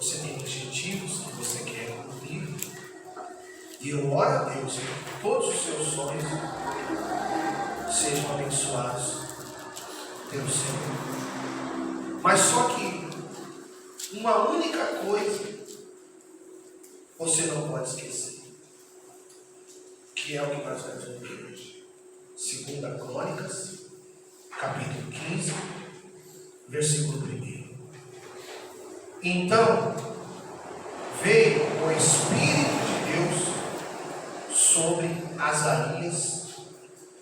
você tem objetivos que você quer cumprir. E eu oro a Deus que todos os seus sonhos sejam abençoados pelo Senhor. Mas só que uma única coisa você não pode esquecer, que é o que nós vamos ver hoje. 2 Crônicas, capítulo 15, versículo 1. Então veio o Espírito de Deus sobre Azarias,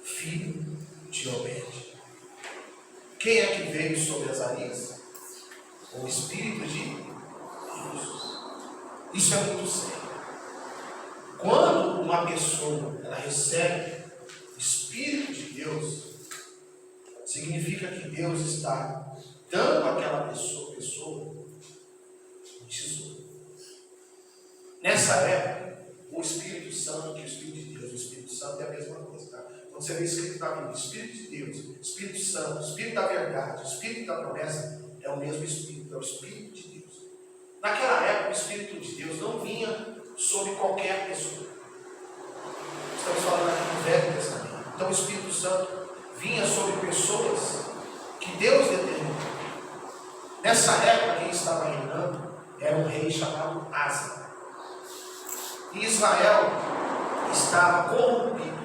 filho de Obed. Quem é que veio sobre Azarias? O Espírito de Deus. Isso é muito sério. Quando uma pessoa ela recebe o Espírito de Deus, significa que Deus está dando àquela pessoa um tesouro. Nessa época, o Espírito Santo, que é o Espírito de Deus, o Espírito Santo é a mesma coisa, tá? Quando você vê escrito na Bíblia, Espírito de Deus, Espírito Santo, Espírito da verdade, Espírito da promessa, é o mesmo Espírito, é o Espírito de Deus. Naquela época, o Espírito de Deus não vinha sobre qualquer pessoa. Estamos falando aqui do Velho Testamento. Então, o Espírito Santo vinha sobre pessoas que Deus determinou. Nessa época, quem estava reinando era um rei chamado Asa. E Israel estava corrompido.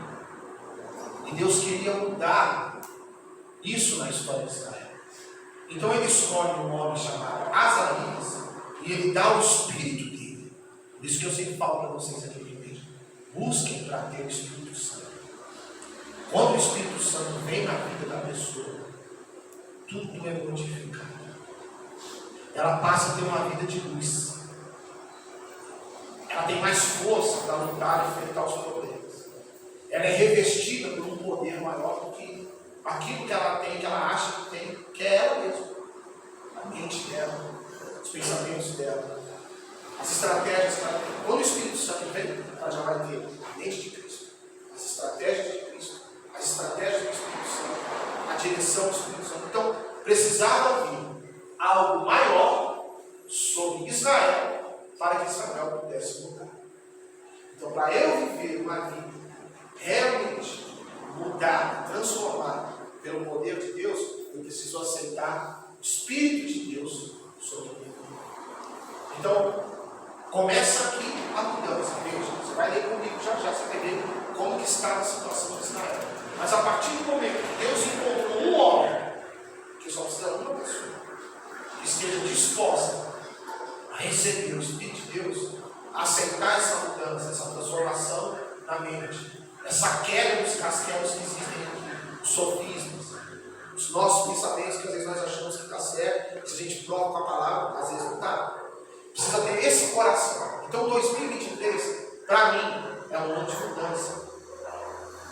E Deus queria mudar isso na história de Israel. Então ele escolhe um homem chamado Azarias e ele dá o Espírito dele. Por isso que eu sempre falo para vocês aqui na igreja: busquem para ter o Espírito Santo. Quando o Espírito Santo vem na vida da pessoa, tudo é modificado. Ela passa a ter uma vida de luz. Ela tem mais força para lutar e enfrentar os problemas. Ela é revestida por um poder maior do que aquilo que ela tem, que ela acha que tem, que é ela mesma. A mente dela, os pensamentos dela, as estratégias que ela tem. Quando o Espírito Santo vem, ela já vai ter a mente de Cristo, as estratégias de Cristo, as estratégias do Espírito Santo, a direção do Espírito Santo. Então, precisava vir algo maior sobre Israel para que Israel pudesse mudar. Então, para eu viver uma vida realmente mudada, transformada pelo poder de Deus, eu preciso aceitar o Espírito de Deus sobre a minha vida. Então, começa aqui a mudança. Você vai ler comigo já, você vai ver como que está a situação de Israel. Mas a partir do momento que Deus encontrou um homem, que só precisa de uma pessoa, que esteja disposta a receber o Espírito de Deus, a aceitar essa mudança, essa transformação na mente, essa queda dos casquelos que existem aqui, os sofismas, os nossos pensamentos que às vezes nós achamos que está certo, que se a gente prova com a palavra, às vezes não está. Precisa ter esse coração. Então 2023, para mim, é um ano de mudança.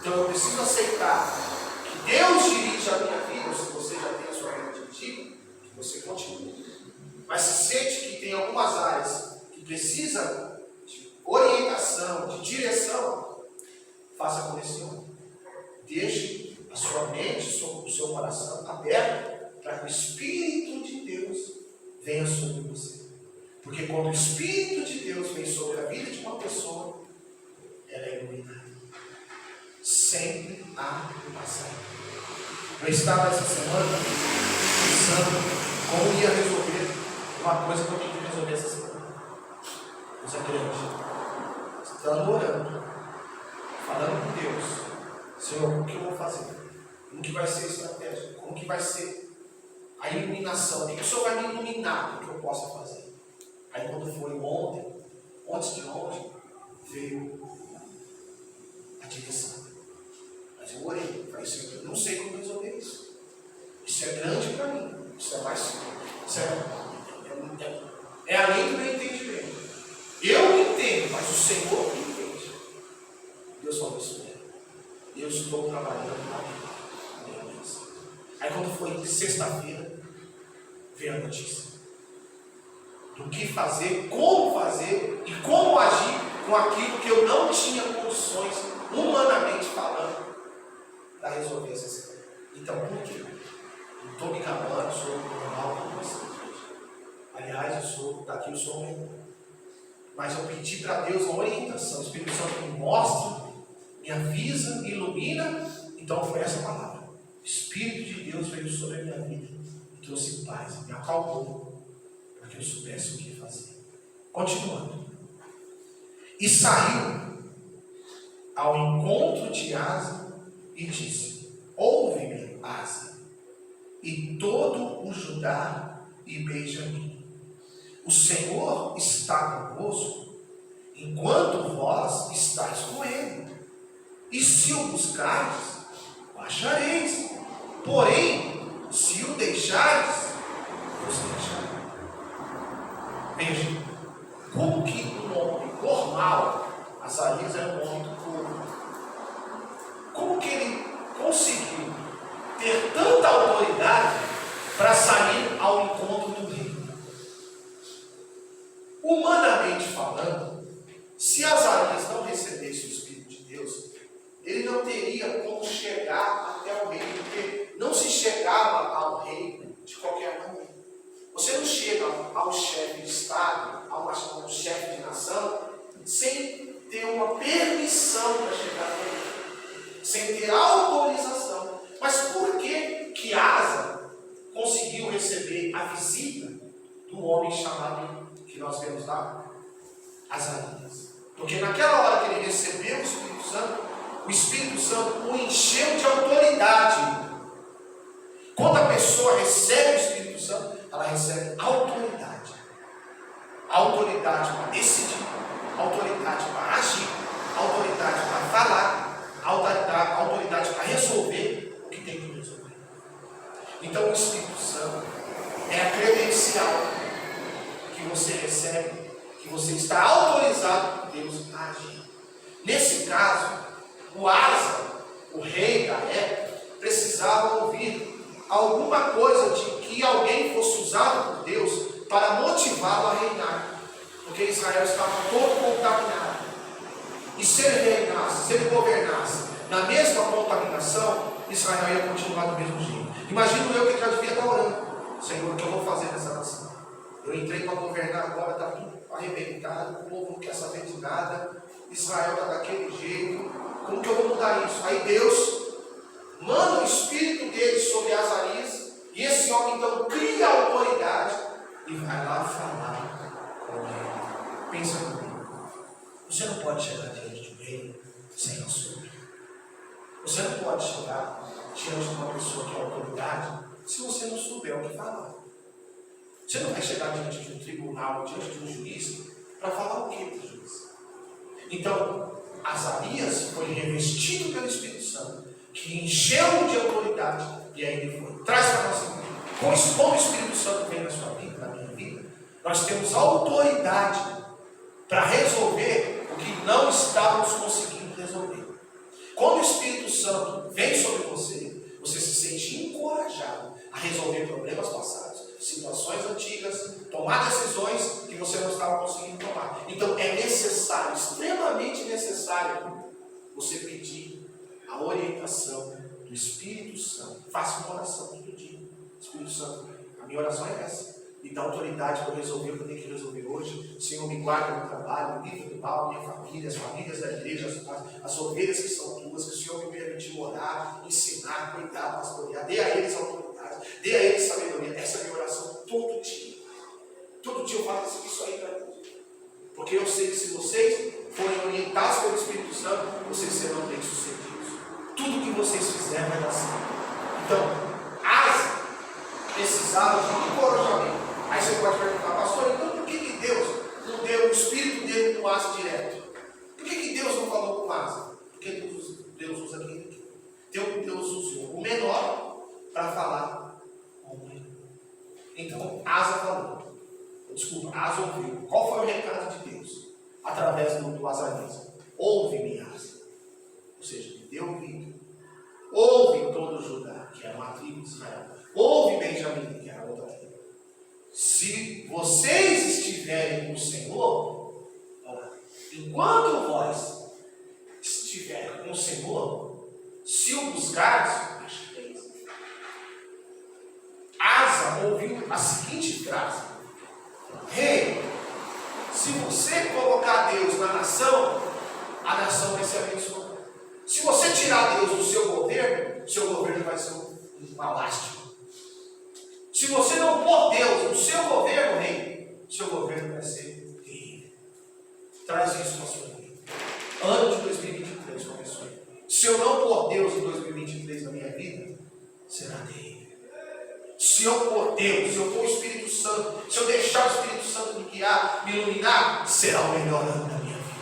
Então eu preciso aceitar que Deus dirige a minha vida. Se você já tem a sua vida dirigida, que você continue. Mas se sente que tem algumas áreas que precisa de orientação, de direção, faça com esse homem. Deixe a sua mente, o seu coração aberto para que o Espírito de Deus venha sobre você. Porque quando o Espírito de Deus vem sobre a vida de uma pessoa, ela é iluminada. Sempre há uma saída. Eu estava essa semana pensando como ia resolver uma coisa que eu tinha que resolver essa semana. Coisa grande. Estando orando, falando com Deus: Senhor, o que eu vou fazer? Como que vai ser a estratégia? Como que vai ser a iluminação? O que o Senhor vai me iluminar para que eu possa fazer? Aí quando foi ontem, antes de ontem, veio a direção. Mas eu orei, falei: Senhor, eu não sei como resolver isso. Isso é grande para mim. Isso é mais isso é além do meu entendimento. Eu entendo, mas o Senhor me entende. Deus falou isso mesmo. Eu estou trabalhando na minha vida. Aí quando foi sexta-feira, veio a notícia do que fazer, como fazer e como agir com aquilo que eu não tinha condições, humanamente falando, para resolver essa situação. Então, por quê? Não estou me gabando sobre o normal com vocês. Aliás, está aqui o som, mas eu pedi para Deus uma orientação. O Espírito Santo me mostra, me avisa, me ilumina. Então foi essa palavra. O Espírito de Deus veio sobre a minha vida e trouxe paz, me acalmou, para que eu soubesse o que fazer. Continuando. E saiu ao encontro de Asa e disse: ouve-me, Asa, e todo o Judá e Benjamim. O Senhor está convosco, enquanto vós estáis com ele. E se o buscardes, o achareis. Porém, se o deixardes, vos deixarei. Veja, como que um homem normal, Azarias era um homem do povo, como que ele conseguiu ter tanta autoridade para sair ao encontro do rei? Humanamente falando, se Azarias não recebesse o Espírito de Deus, ele não teria como chegar até o rei, porque não se chegava ao rei de qualquer maneira. Você não chega ao chefe de Estado, ao chefe de nação, sem ter uma permissão para chegar ao rei, sem ter autorização. Mas por que Asa conseguiu receber a visita do homem chamado, que nós vemos lá, Azarias? Porque naquela hora que ele recebeu o Espírito Santo o encheu de autoridade. Quando a pessoa recebe o Espírito Santo, ela recebe autoridade. Autoridade para decidir, autoridade para agir, autoridade para falar, autoridade para resolver o que tem que resolver. Então o Espírito Santo é a credencial que você recebe, que você está autorizado por Deus a agir. Nesse caso, o Asa, o rei da época, precisava ouvir alguma coisa de que alguém fosse usado por Deus para motivá-lo a reinar, porque Israel estava todo contaminado. E se ele reinasse, se ele governasse na mesma contaminação, Israel ia continuar do mesmo jeito. Imagino eu que já devia estar orando: Senhor, o que eu vou fazer nessa nação? Eu entrei para governar agora, está tudo arrebentado, o povo não quer saber de nada, Israel está daquele jeito, como que eu vou mudar isso? Aí Deus manda o Espírito dele sobre Azarias, e esse homem então cria a autoridade e vai lá falar com ele. Pensa comigo, você não pode chegar diante de um rei sem assunto. Você não pode chegar diante de uma pessoa que é autoridade se você não souber o que falar. Você não vai chegar diante de um tribunal, diante de um juiz, para falar o que para o juiz? Então, Azarias foi revestido pelo Espírito Santo, que encheu de autoridade, e aí ele foi. Traz para nós, como o Espírito Santo vem na sua vida, na minha vida, nós temos autoridade para resolver o que não estávamos conseguindo resolver. Quando o Espírito Santo vem sobre você, você se sente encorajado a resolver problemas passados, situações antigas, tomar decisões que você não estava conseguindo tomar. Então é necessário, extremamente necessário, você pedir a orientação do Espírito Santo. Faça uma oração todo dia. Espírito Santo, a minha oração é essa: me dá autoridade para resolver o que eu tenho que resolver hoje. Senhor, me guarda no trabalho, me livra do mal, minha família, as famílias da igreja, as ovelhas que são tuas, que o Senhor me permite orar, ensinar, cuidar, pastorear. Dê a eles autoridade, dê a eles sabedoria. Essa é a minha oração todo dia. Todo dia eu faço isso aí para Deus. Porque eu sei que se vocês forem orientados pelo Espírito Santo, vocês serão bem-sucedidos. Tudo que vocês fizerem vai dar certo. Então, Asa precisava de encorajamento. Aí você pode perguntar: pastor, então por que Deus não deu o Espírito dele com Asa direto? Por que Deus não falou com Asa? Porque Deus usa quem? Deus usou o menor para falar com o maior. Então, Asa falou. Desculpa, Asa ouviu. Qual foi o recado de Deus? Através do Azarias: ouve-me, Asa. Ou seja, me deu ouvido. Ouve todo Judá, que era uma tribo de Israel. Ouve Benjamim, que era outra tribo. Se vocês estiverem com o Senhor, enquanto vós estiverem com o Senhor, se o buscardes, achareis. Asa ouviu a seguinte frase: Se você colocar Deus na nação, a nação vai ser abençoada. Se você tirar Deus do seu governo vai ser uma lástima. Se você não pôr Deus no seu governo, rei, seu governo vai ser terrível. Traz isso para a sua vida. Ano de 2023 começou. Se eu não pôr Deus em 2023 na minha vida, será terrível. Se eu pôr Deus, se eu pôr o Espírito Santo, se eu deixar o Espírito Santo me guiar, me iluminar, será o melhor ano da minha vida.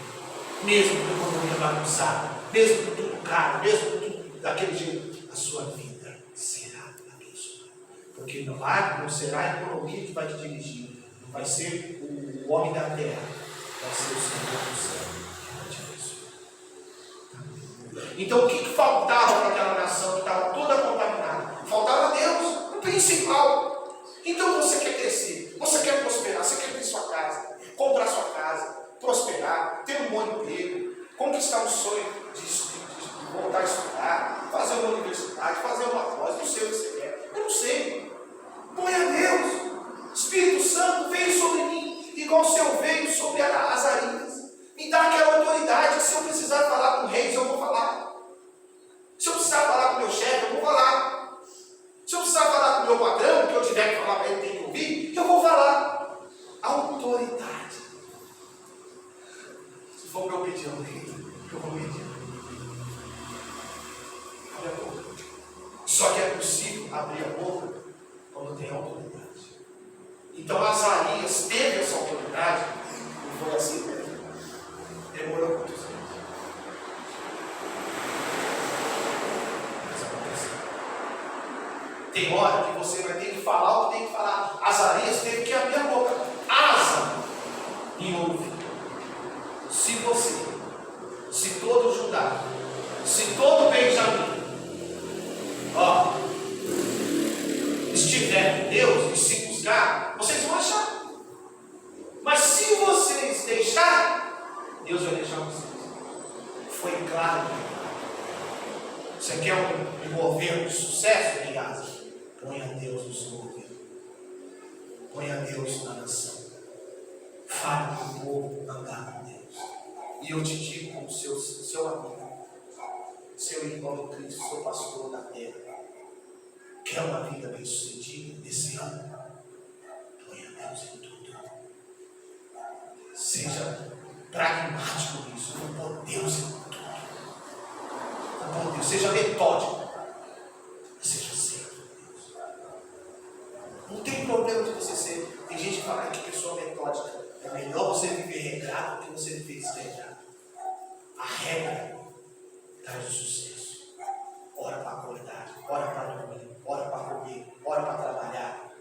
Mesmo com a economia bagunçada, mesmo com tudo caro, mesmo com tudo daquele jeito, a sua vida será abençoada. Porque não será a economia que vai te dirigir, não vai ser o homem da terra, vai ser o Senhor do céu que vai te abençoar. Então o que faltava para aquela nação que estava toda contaminada? Faltava Deus. Principal. Então você quer crescer, você quer prosperar, você quer ter sua casa, comprar sua casa, prosperar, ter um bom emprego, conquistar um sonho de voltar a estudar, fazer uma universidade, fazer uma pós, não sei o que você quer, eu não sei. Põe a Deus. Espírito Santo veio sobre mim, igual o Senhor veio sobre Azarias. Me dá aquela autoridade que se eu precisar falar com reis, eu vou falar. Se eu precisar falar com meu chefe, eu vou falar. Se eu precisar falar com o meu patrão, que eu tiver que falar para ele, tem que ouvir, eu vou falar. Autoridade. Se for para eu pedir ao rei, eu vou pedir. Abre a boca. Só que é possível abrir a boca quando tem autoridade. Então Azarias teve essa autoridade, e foi assim mesmo. Demorou muitos anos. Tem hora que você vai ter que falar o que tem que falar. Azarias teve que abrir a boca. Asa e ouve. Se todo Judá, se todo Benjamim, estiver com Deus e se buscar, vocês vão achar. Mas se vocês deixarem, Deus vai deixar vocês. Foi claro. Você quer um governo de sucesso, em Asa? Ponha Deus no seu governo. Ponha Deus na nação. Fale para o povo andar com Deus. E eu te digo como seu amigo, seu irmão em Cristo, seu pastor da terra. Quer uma vida bem sucedida nesse ano? Ponha Deus em tudo. Seja pragmático nisso. Não põe Deus em tudo. Não põe Deus. Seja metódico. Seja certo. Não tem problema de você ser. Tem gente que fala que pessoa metódica. É melhor você viver regrado do que você viver desregrado. A regra traz o sucesso. Ora para acordar, ora para dormir, ora para comer, ora para trabalhar,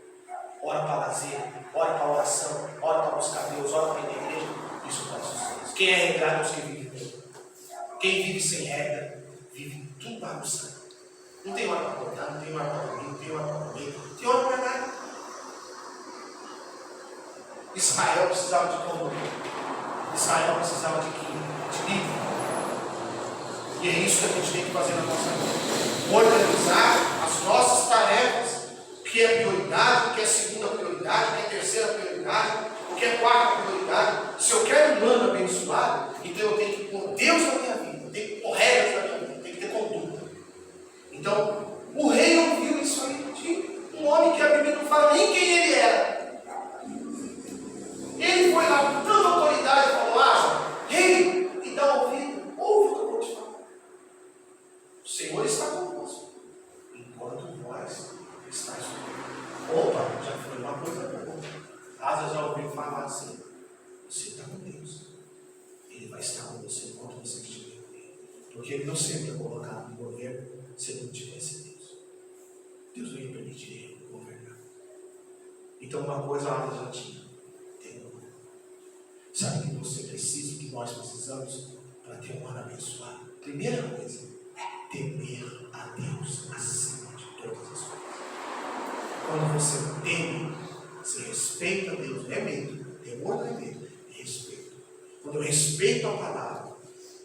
ora para lazer, ora para oração, ora para buscar Deus, ora para ir na igreja. Isso traz sucesso. Quem é regrado é os que vivem bem. Quem vive sem regra, vive tudo bagunçado. Não tem hora para acordar, não tem hora para dormir, não tem hora para comer, não tem hora para nada. Israel precisava de como? Israel precisava de livro. E é isso que a gente tem que fazer na nossa vida. Organizar as nossas tarefas, o que é prioridade, o que é segunda prioridade, o que é terceira prioridade, o que é quarta prioridade. Se eu quero um ano abençoado, então eu tenho que pôr Deus na minha vida, eu tenho que pôr regras na minha vida, tenho que ter conduta. Então, o rei ouviu isso aí de um homem que a Bíblia não fala nem quem ele era. Ele foi lá com tanta autoridade e falou: rei, me dá ouvido, ouve o que eu vou te falar. O Senhor está conosco, enquanto nós estamos conosco. Opa, já foi uma coisa boa. Asa já ouviu falar assim: você está com Deus, Ele vai estar com você enquanto você estiver com Ele. Porque Ele não sempre é colocado no governo se não tivesse Deus. Deus não ia permitir Ele governar. Então, uma coisa a Asa já tinha. Sabe o que você precisa, o que nós precisamos para ter um ano abençoado? Primeira coisa, temer a Deus acima de todas as coisas. Quando você teme, você respeita a Deus, não é medo, temor não é medo, é respeito. Quando eu respeito a palavra,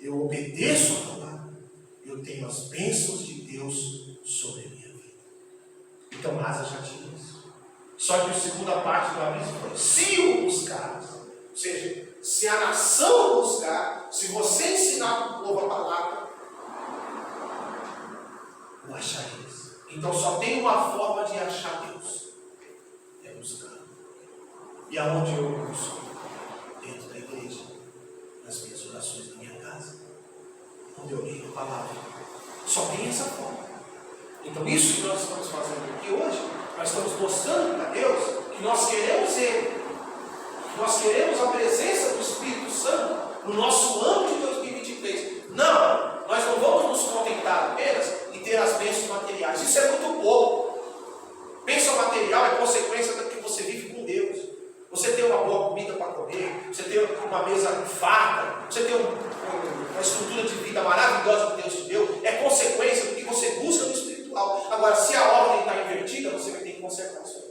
eu obedeço a palavra, eu tenho as bênçãos de Deus sobre a minha vida. Então Asa já tinha isso. Só que a segunda parte do aviso foi: se o buscares, ou seja, E aonde eu busco? Dentro da igreja, nas minhas orações da minha casa, onde eu leio a palavra. Só tem essa forma. Então isso que nós estamos fazendo aqui hoje, nós estamos mostrando para Deus que nós queremos Ele, que nós queremos a presença do Espírito Santo no nosso ano de 2023. Não, nós não vamos nos contentar apenas em ter as bênçãos materiais. Isso é muito pouco. Bênção material é consequência do que você vive com Deus. Você tem uma boa comida para comer, você tem uma mesa farta, você tem uma estrutura de vida maravilhosa que Deus te deu, é consequência do que você busca no espiritual. Agora, se a ordem está invertida, você vai ter que consertar isso.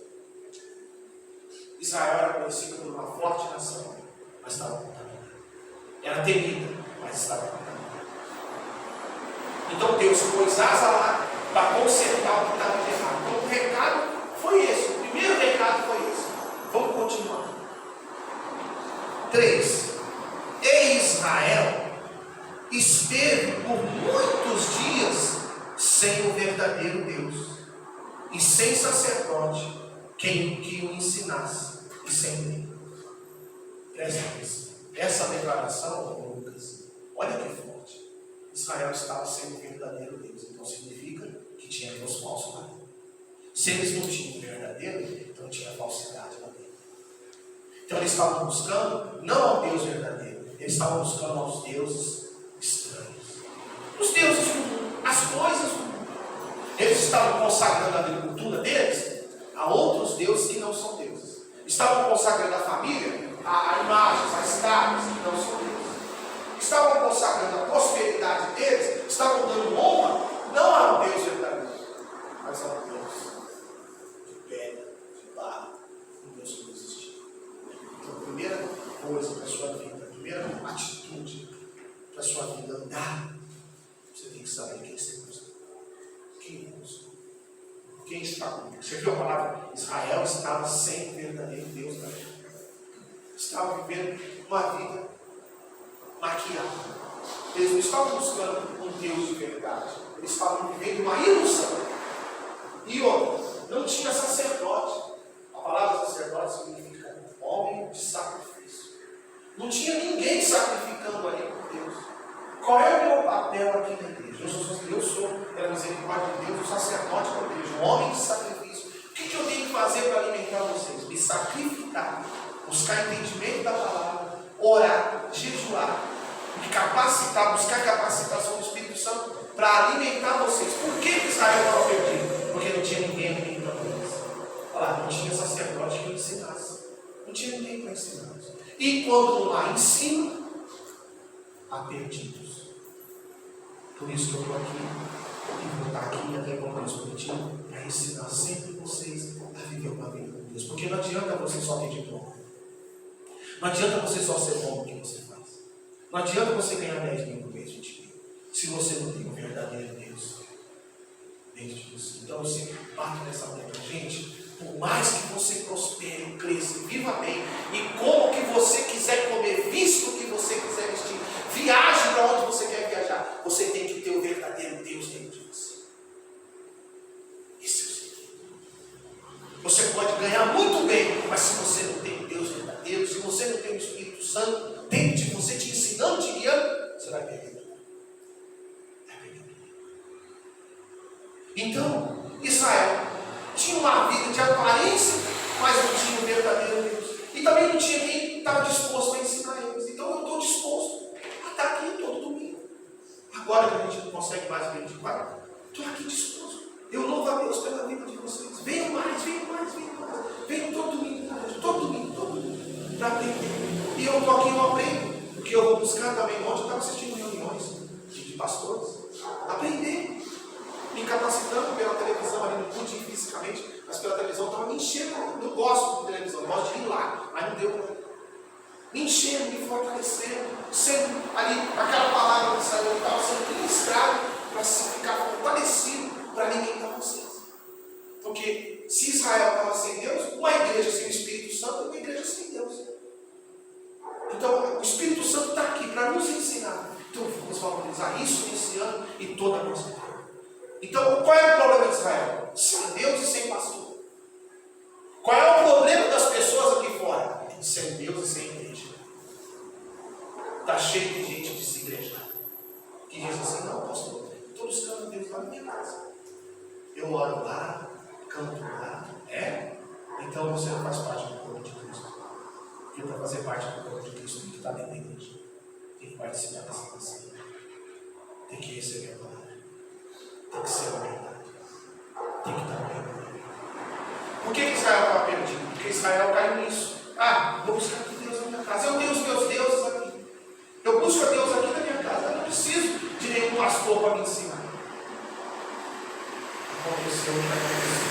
Israel era conhecida por uma forte nação, mas estava contaminada. Era temida, mas estava contaminada. Então Deus pôs Asa lá para consertar o que estava errado. Então o recado foi esse. O primeiro recado foi esse. Vamos continuar. 3. E Israel esteve por muitos dias sem o verdadeiro Deus e sem sacerdote que o ensinasse e sem lei. Presta atenção. Essa declaração, Lucas, olha que forte. Israel estava sem o verdadeiro Deus, então significa que tinha Deus falso lá dentro. Se eles não tinham o verdadeiro, então tinha falsidade lá dentro. Então eles estavam buscando não ao Deus verdadeiro, eles estavam buscando aos deuses estranhos, os deuses do mundo, as coisas do mundo. Eles estavam consagrando a agricultura deles a outros deuses que não são deuses. Estavam consagrando a família a imagens, a estátuas que não são deuses. Estavam consagrando a prosperidade deles, estavam dando honra não ao Deus verdadeiro, mas ao Deus de pedra, de barro, um Deus que não existia. Então, a primeira coisa para a sua vida, a primeira atitude para a sua vida andar, você tem que saber quem você busca. Quem busca? Quem está comigo? Você viu a palavra? Israel estava sem o verdadeiro Deus da vida. Estava vivendo uma vida maquiada. Eles não estavam buscando um Deus de verdade. Eles estavam vivendo uma ilusão. E outra, não tinha sacerdote. A palavra sacerdote significa homem de sacrifício. Não tinha ninguém sacrificando ali por Deus. Qual é o meu papel aqui na igreja? Eu sou, pela misericórdia de Deus, o sacerdote da igreja, um homem de sacrifício. O que eu tenho que fazer para alimentar vocês? Me sacrificar, buscar entendimento da palavra, orar, jejuar, me capacitar, buscar capacitação do Espírito Santo para alimentar vocês. Por que Israel estava perdido? Porque não tinha ninguém alimentando eles. Olha lá, não tinha sacerdote que ensinasse. Não tinha ninguém para ensinar. E quando lá ensina, há perdidos. Por isso que eu estou aqui, e vou estar aqui até com Deus permitindo, para ensinar sempre vocês a viver uma vida com Deus. Porque não adianta você só ter diploma. Não adianta você só ser bom no que você faz. Não adianta você ganhar 10 mil por mês, 20 mil, se você não tem o verdadeiro Deus dentro de você. Então eu sempre bato nessa tecla. Gente, por mais que você prospere, cresça, viva bem, e como que você quiser comer, visto que você quiser vestir, viaje para onde você quer viajar, você tem que ter o verdadeiro Deus dentro de você. Esse é o segredo. Você pode ganhar muito bem, mas se você não tem o Deus verdadeiro, se você não tem o Espírito Santo dentro de você, te ensinando, te guiando, você vai perder tudo. Vai perder tudo. Então, Israel tinha uma vida de aparência, mas não tinha o verdadeiro Deus. E também não tinha quem estava disposto a ensinar eles. Então eu estou disposto a estar aqui todo domingo. Agora que a gente não consegue mais vir de quarto, estou aqui disposto. Eu louvo a Deus pela vida de vocês. Venham mais, venham mais, venham mais. Venham todo domingo, todo domingo, para aprender. E eu estou aqui, eu aprendo. Porque eu vou buscar também onde eu estava assistindo reuniões de pastores. Aprender. Me capacitando pela televisão, ali não pude ir fisicamente, mas pela televisão estava me enchendo. Eu gosto de televisão, eu gosto de ir lá, mas não deu para ir. Me enchendo, me fortalecendo, sendo ali, aquela palavra que saiu, estava sendo ministrado para ficar fortalecido, para alimentar vocês. Porque se Israel estava sem Deus, uma igreja sem o Espírito Santo é uma igreja sem Deus. Então o Espírito Santo está aqui para nos ensinar. Então vamos valorizar isso nesse ano e toda a nossa vida. Então, qual é o problema de Israel? Sem Deus e sem pastor. Qual é o problema das pessoas aqui fora? cheio de gente desigrejada, que diz assim: não, pastor, estou buscando Deus lá na minha casa. Eu oro lá, canto lá. Então você não faz parte do corpo de Cristo. Porque para fazer parte do corpo de Cristo tem que estar dentro da igreja, tem que participar da salvação, tem que receber a palavra, tem que ser orientado, tem que estar bem. Por que Israel estava perdido? Porque Israel caiu nisso. Vou buscar aqui Deus na minha casa. Eu tenho os meus deuses aqui. Eu busco a Deus aqui na minha casa. Eu não preciso de nenhum pastor para me ensinar. Aconteceu o que aconteceu.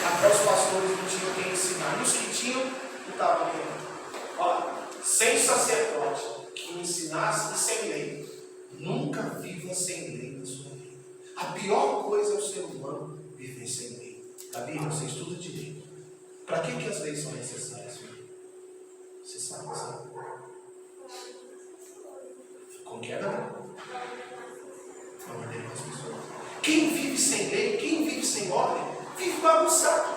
Até os pastores não tinham quem ensinar. E os que tinham, não estavam nem. Sem sacerdote que ensinasse e sem lei. Nunca viva sem lei na sua vida. A pior coisa é o ser humano viver sem lei. A Bíblia, você estuda direito. Para que as leis são necessárias, filho? Você sabe, sabe? Como que é, não? Para manter as pessoas. Quem vive sem lei, quem vive sem ordem, vive bagunçado.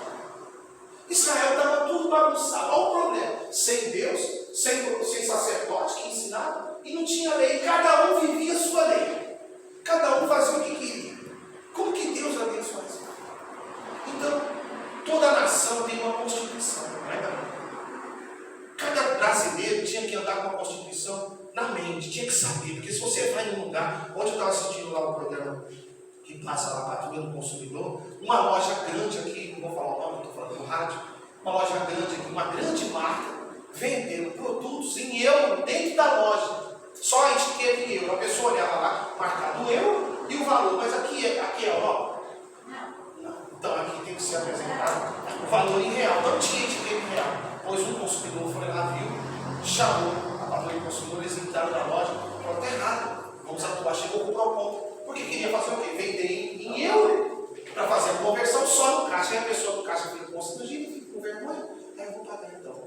Israel estava tudo bagunçado. Olha o problema. Sem Deus, sem sacerdote que ensinava, e não tinha lei. Cada um vivia a sua lei. Cada um fazia o que queria. Como que Deus abençoa isso? Então, toda nação tem uma Constituição, não é, galera? Cada brasileiro tinha que andar com a Constituição na mente, tinha que saber, porque se você vai em um lugar, onde eu estava assistindo lá o programa que passa lá a Patrulha do Consumidor, uma loja grande aqui, não vou falar o nome, estou falando no rádio, uma loja grande aqui, uma grande marca, vendendo produtos em euro dentro da loja, só a etiqueta em euro. A pessoa olhava lá, marcado o euro e o valor, mas aqui é Europa. Então aqui tem que ser apresentado o valor em real. Não tinha etiqueta em real. Pois um consumidor foi lá, viu, chamou a patrulha do consumidor, eles entraram na loja, falou: está errado, vamos atuar. Chegou com o propósito. Porque queria fazer o quê? Vender em euro para fazer a conversão só no caixa. E a pessoa do caixa fica constrangida, fica com vergonha. Aí eu vou pagar então.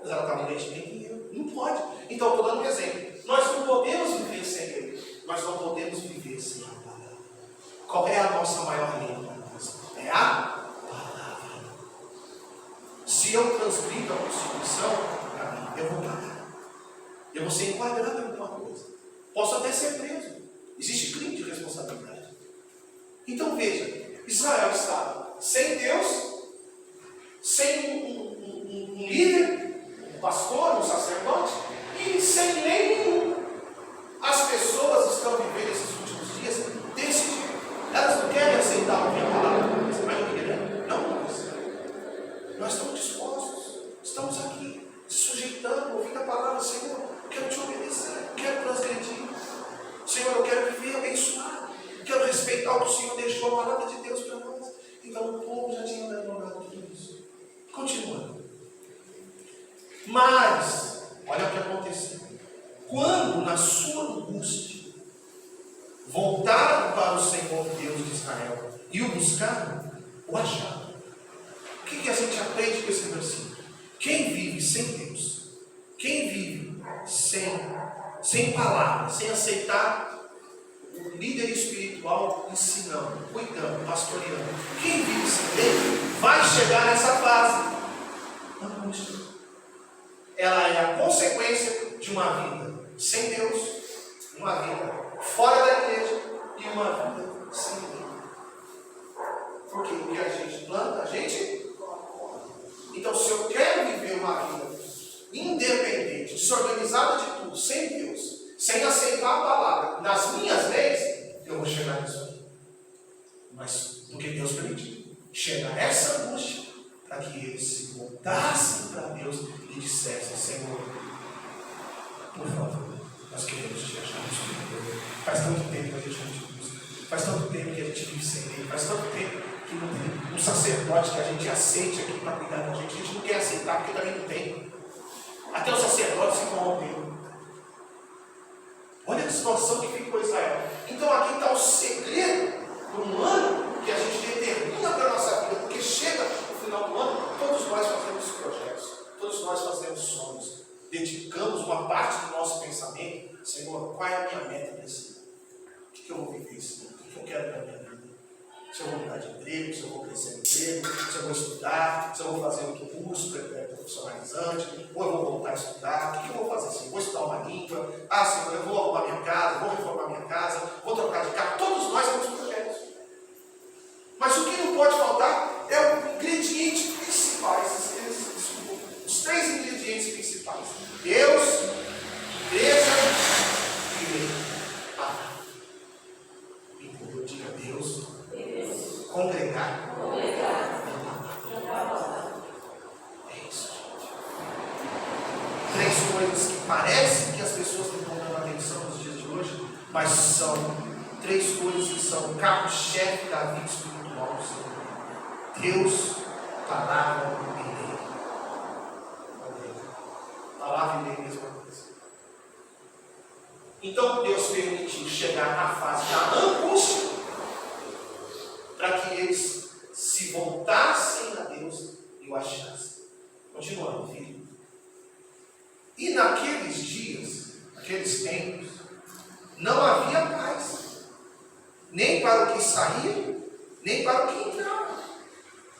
Mas ela está no investimento em euro. Não pode. Então eu estou dando um exemplo. Nós não podemos viver sem ele. Nós não podemos viver sem a palavra. Qual é a nossa maior lei? É a palavra. Se eu transgrido a Constituição, eu vou pagar. Eu vou ser enquadrado em alguma coisa. Posso até ser preso. Existe crime de responsabilidade. Então veja, Israel estava sem Deus, sem um líder, um pastor, um sacerdote, e sem lei nenhuma. As pessoas estão vivendo esses últimos dias desse tipo. Elas não querem aceitar o que a palavra diz, mas não querem. Não. Nós estamos dispostos, estamos aqui, sujeitando, ouvindo a palavra: Senhor, eu quero te obedecer, eu quero transgredir. Senhor, eu quero viver abençoado, eu quero respeitar o que o Senhor deixou, a palavra de Deus para nós. Então o povo já tinha abandonado tudo isso. Continuando. Mas, olha o que aconteceu. Quando na sua angústia voltaram para o Senhor Deus de Israel e o buscaram, o acharam. O que a gente aprende com esse versículo? Quem vive sem Deus, quem vive sem palavra, sem aceitar o líder espiritual ensinando, cuidando, pastoreando, quem vive sem Deus vai chegar nessa fase. Ela é a consequência de uma vida sem Deus, uma vida fora da igreja e uma vida sem Deus. Porque o que a gente planta, a gente colhe. Então, se eu quero viver uma vida independente, desorganizada de tudo, sem Deus, sem aceitar a palavra, nas minhas leis, eu vou chegar nisso aí. Mas, porque Deus permitiu, chegar a essa angústia, para que eles se voltassem para Deus e dissessem: Senhor, por favor, nós queremos te achar no Senhor. Faz tanto tempo que a gente não te busca, faz tanto tempo que a gente vive sem Ele, faz tanto tempo que não tem um sacerdote que a gente aceite aqui para cuidar da gente. A gente não quer aceitar porque também não tem. Até os sacerdotes se corromperam. Olha a situação que ficou Israel. Então aqui está o segredo para um ano que a gente determina para a nossa vida, porque chega no final do ano, todos nós fazemos projetos, todos nós fazemos sonhos, dedicamos uma parte do nosso pensamento: Senhor, qual é a minha meta nesse ano? O que eu vou viver esse ano? O que eu quero para a minha vida? Se eu vou mudar de emprego, se eu vou crescer no emprego, se eu vou estudar, se eu vou fazer outro curso profissionalizante, ou eu vou voltar a estudar, o que eu vou fazer? Se eu vou estudar uma língua, Ah, Senhor, eu vou arrumar minha casa, vou reformar minha casa, vou trocar de carro. Todos nós temos projetos. Mas o que não pode faltar é o ingrediente principal, os 3 ingredientes principais: Deus, igreja e igreja. Então eu digo a Deus, congregar. É isso, gente. 3 coisas que parecem que as pessoas não estão dando atenção nos dias de hoje, mas são 3 coisas que são o carro-chefe da vida espiritual do Senhor: Deus, palavra e lei. Palavra e lei, mesma coisa. Então Deus permitiu chegar na fase da angústia para que eles se voltassem a Deus e o achassem. Continuando, filho. E naqueles dias, naqueles tempos, não havia paz, nem para o que saía, nem para o que entrava,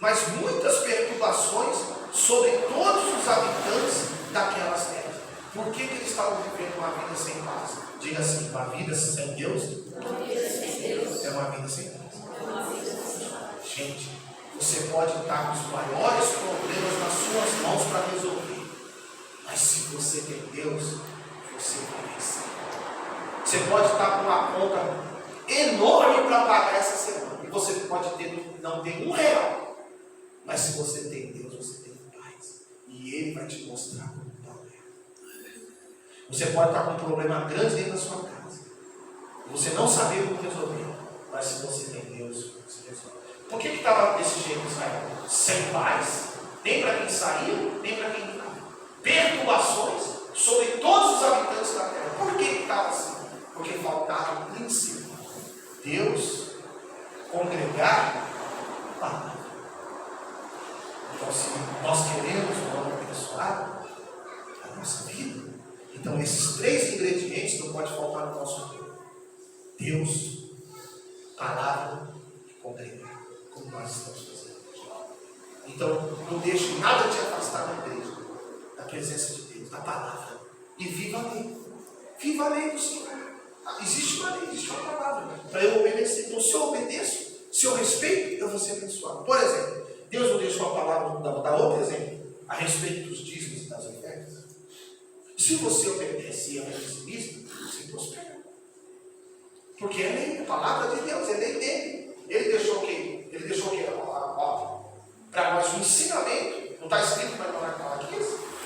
mas muitas perturbações sobre todos os habitantes daquelas terras. Por que eles estavam vivendo uma vida sem paz? Diga assim: uma vida sem Deus é uma vida sem paz. Gente, você pode estar com os maiores problemas nas suas mãos para resolver, mas se você tem Deus, você vai vencer. Você pode estar com uma conta enorme para pagar essa semana, e você pode não ter R$1, mas se você tem Deus, você tem paz, e Ele vai te mostrar como está o real. Você pode estar com um problema grande dentro da sua casa, e você não saber como resolver, mas se você tem Deus, você resolve. Por que estava desse jeito Israel? Sem paz, nem para quem saía, nem para quem entrava. Perturbações sobre todos os habitantes da terra. Por que estava assim? Porque faltava o princípio: Deus, congregar, palavra. Então, se nós queremos um ano abençoado a nossa vida, então esses 3 ingredientes não podem faltar no nosso vida: Deus, palavra e congregar, como nós estamos fazendo. Então, não deixe nada te afastar da igreja, da presença de Deus, da palavra, e viva a lei. Viva a lei do Senhor. Existe uma lei, existe uma palavra para eu obedecer. Então, se eu obedeço, se eu respeito, eu vou ser abençoado. Por exemplo, Deus não deixou a palavra, vou dar outro exemplo, a respeito dos dízimos e das ofertas. Se você obedece e é um dizimista, você prospera. Porque é lei, a palavra de Deus, é lei dele. Ele deixou o quê? Ele deixou o quê? Para nós um ensinamento, não está escrito, mas não é aqui,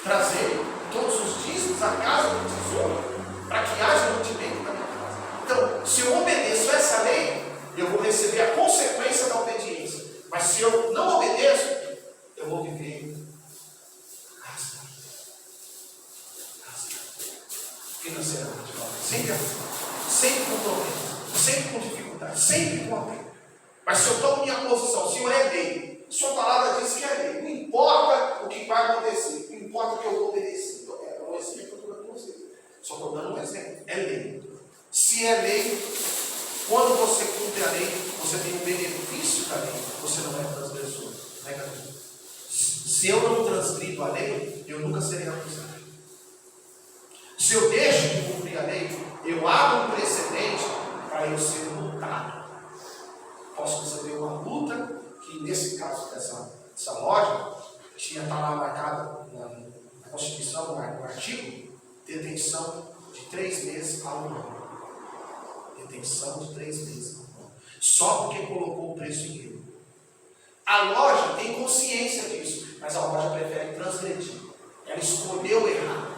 trazer todos os dízimos à casa do tesouro, para que haja mantimento na minha casa. Então, se eu obedeço essa lei, eu vou receber a consequência da obediência. Mas se eu não obedeço, eu vou viver financeiramente, sempre com problemas, sempre com dificuldades, sempre com apego. Mas se eu tomo minha posição, o Senhor é lei, a sua palavra diz que é lei, não importa o que vai acontecer, não importa o que eu vou obedecer. É um exemplo que eu estou dando para vocês. Só estou dando um exemplo. É lei. Se é lei, quando você cumpre a lei, você tem um benefício da lei, você não é transgressor. Se eu não transgrido a lei, eu nunca serei acusado. Se eu deixo de cumprir a lei, eu abro um precedente para eu ser multado. Posso receber uma multa, que nesse caso dessa loja, tinha estar lá marcada na Constituição, no artigo, detenção de 3 meses a 1 ano. Detenção de 3 meses a 1 ano. Só porque colocou o preço em euro. A loja tem consciência disso, mas a loja prefere transgredir. Ela escolheu errar,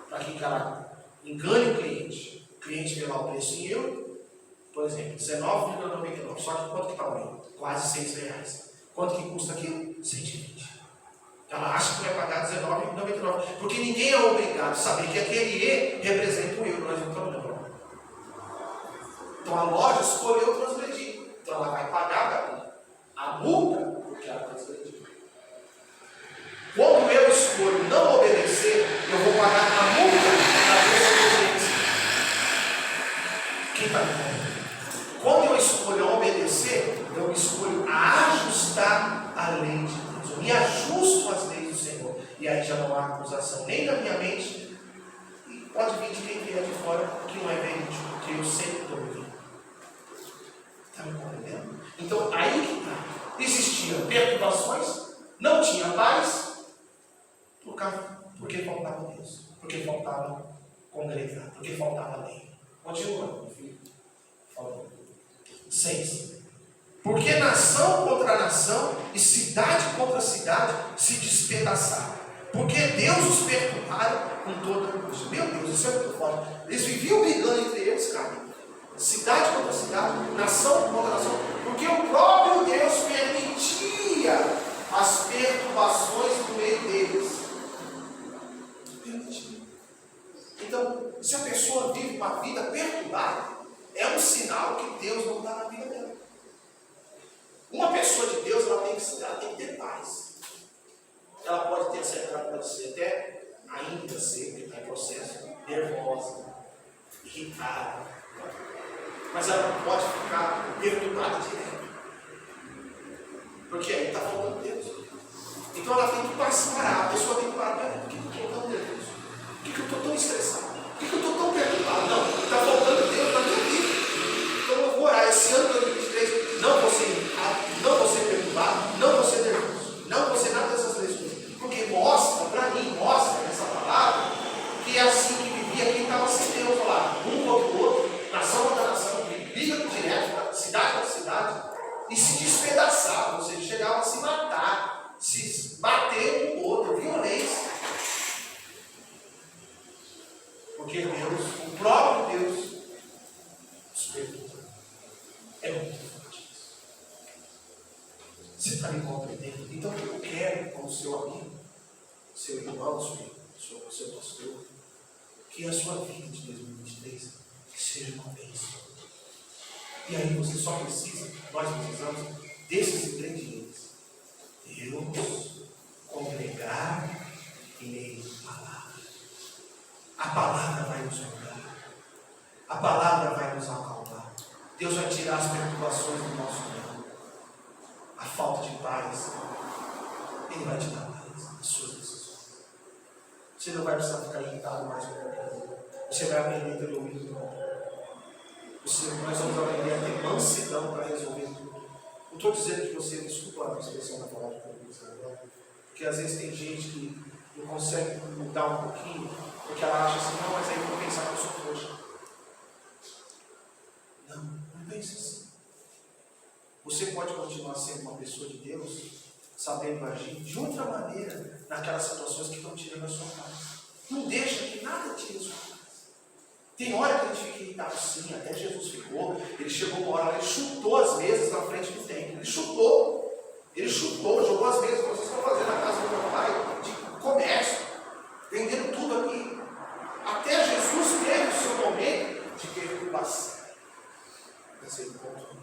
para que ela engane o cliente. O cliente vê lá o preço em euro, por exemplo, R$19,99. Só que quanto que está o euro? Quase R$6. Quanto que custa aquilo? 120. Ela acha que vai pagar R$19,99. Porque ninguém é obrigado a saber que aquele E representa o euro, nós não estamos lembrando. Então a loja escolheu transgredir. Então ela vai pagar a multa porque ela transgrediu. Quando eu escolho não obedecer, eu vou pagar a multa da desobediência. Quem está entendendo? Quando eu escolho obedecer, eu escolho ajustar a lei de Deus. Eu me ajusto às leis do Senhor. E aí já não há acusação nem na minha mente, pode vir de quem vier de fora, que não é verídico, porque eu sempre estou ouvindo. Está me compreendendo? Então, aí que está. Existiam perturbações, não tinha paz, porque faltava Deus, porque faltava congregar, porque faltava lei. Continua, filho. 6. Porque nação contra nação e cidade contra cidade se despedaçaram. Porque Deus os perturbaram com toda a angústia. Meu Deus, isso é muito forte. Eles viviam brigando entre eles, cara. Cidade contra cidade, nação contra nação. Porque o próprio Deus permitia as perturbações no meio deles. Permitia. Então, se a pessoa vive uma vida perturbada, é um sinal que Deus não está na vida dela. Uma pessoa de Deus, ela tem que ter paz. Ela pode ter, ela pode ser até ainda ser, porque está em processo, nervosa, irritada. Mas ela não pode ficar perturbada direto. Porque aí está faltando Deus. Então ela tem que parar, a pessoa tem que parar. Por que eu estou tão nervoso? Por que eu estou tão estressado? Por que eu estou tão perturbado? Não, está faltando Deus na minha vida. Então eu vou orar esse ano de 2023. Não vou ser irritado, não vou ser perturbado, não vou ser nervoso, não vou ser nada dessas três coisas. Porque mostra, para mim, mostra nessa palavra que é assim que vivia quem estava sem Deus lá. Um contra o outro, nação contra nação, briga direto, cidade contra cidade, e se despedaçavam, ou seja, chegavam a se matar, se bater um no outro, violência. Porque Deus, o próprio Deus, os perdoa. É muito forte isso. Você está me compreendendo? Então, o que eu quero, como seu amigo, seu irmão, seu pastor, que a sua vida de 2023 seja uma bênção. E aí você só precisa, nós precisamos desses ingredientes. Deus, congregar e ler a palavra. A palavra vai nos curar. A palavra vai nos acalmar. Deus vai tirar as perturbações do nosso mundo. A falta de paz. Ele vai te dar paz nas suas decisões. Você não vai precisar ficar irritado mais com qualquer coisa. Você vai aprender a ter ouvido do bom. Nós vamos aprender a ter mansidão para resolver tudo. Não estou dizendo que você, desculpa a expressão da palavra que eu vou dizer agora, porque às vezes tem gente que não consegue mudar um pouquinho, porque ela acha assim, não, mas aí eu vou pensar que eu sou frouxa. Não pense assim. Você pode continuar sendo uma pessoa de Deus, sabendo agir de outra maneira naquelas situações que estão tirando a sua paz. Não deixa que nada tire a sua paz. Tem hora que a gente fica irritado sim, até Jesus ficou. Ele chegou uma hora, ele chutou as mesas na frente do templo. Ele chutou, jogou as mesas que vocês estão fazendo na casa do meu pai, de comércio, vendendo tudo aqui. Até Jesus teve o seu momento de perturbação. Esse é o ponto.